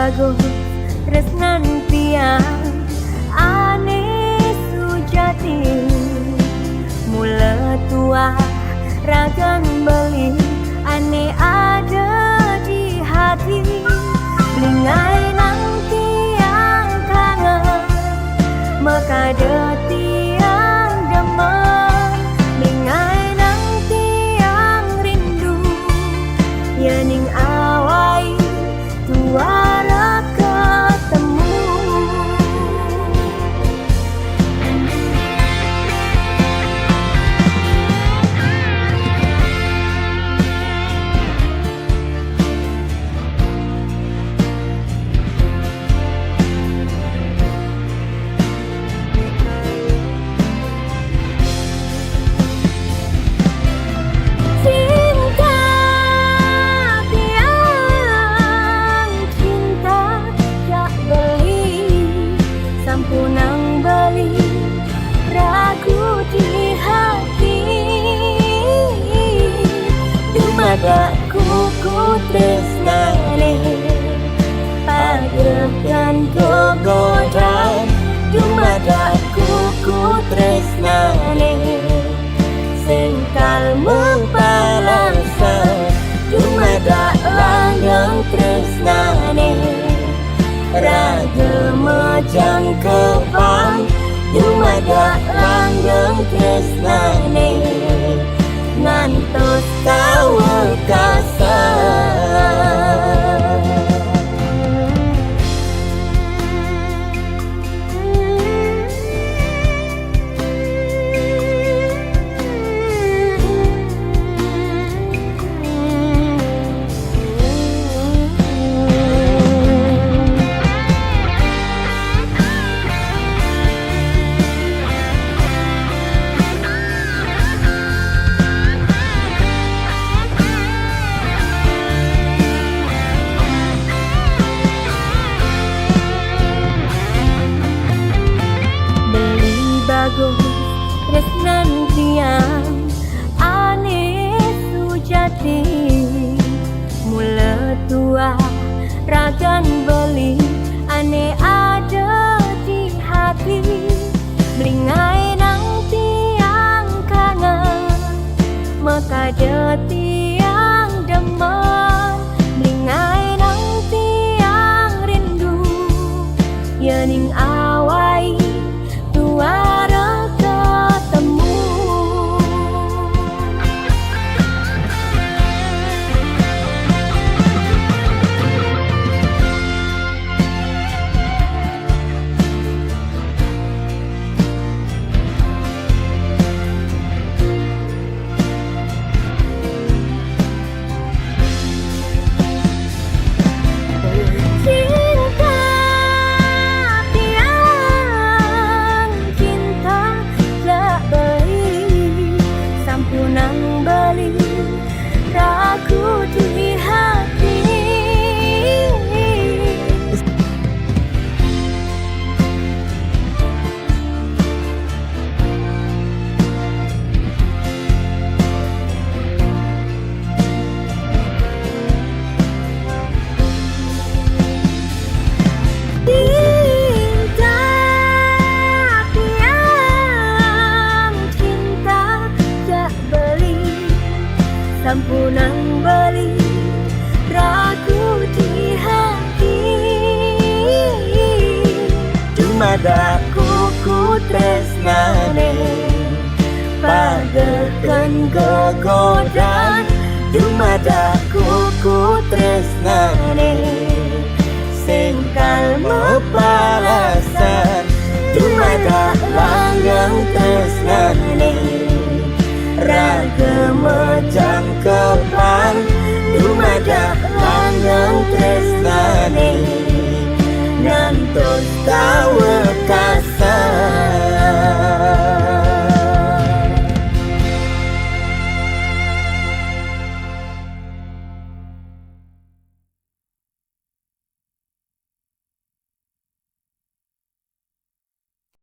bagus tresnan tiang ane sujati mula tua ragan beli ane ada di hati lingai nang tiang kangen makada tiang demam lingai nang tiang rindu yening awai tuara ketemu punang beli ragu di hati dumadaku ku tresnane pagekan gogodan dumadaku ku tresnane sengkal mepalasan dumadak langgeng tresnane raga majang kepang dumada langgeng tresnane ngantos kawal kasar bagus tresnan tiang ane sujati mula tua ragan beli ane ada di hati melingai nang tiang kangen makada tiang demam melingai nang tiang rindu yening awai tuara ketemu punang beli ragu di hati sampunang beli ragu di hati dumadaku ku tresnane pagekan gogodan dumadaku ku tresnane sengkal mepalasan dumadak langgeng tresnane raga majang kepang dumada langgeng tresna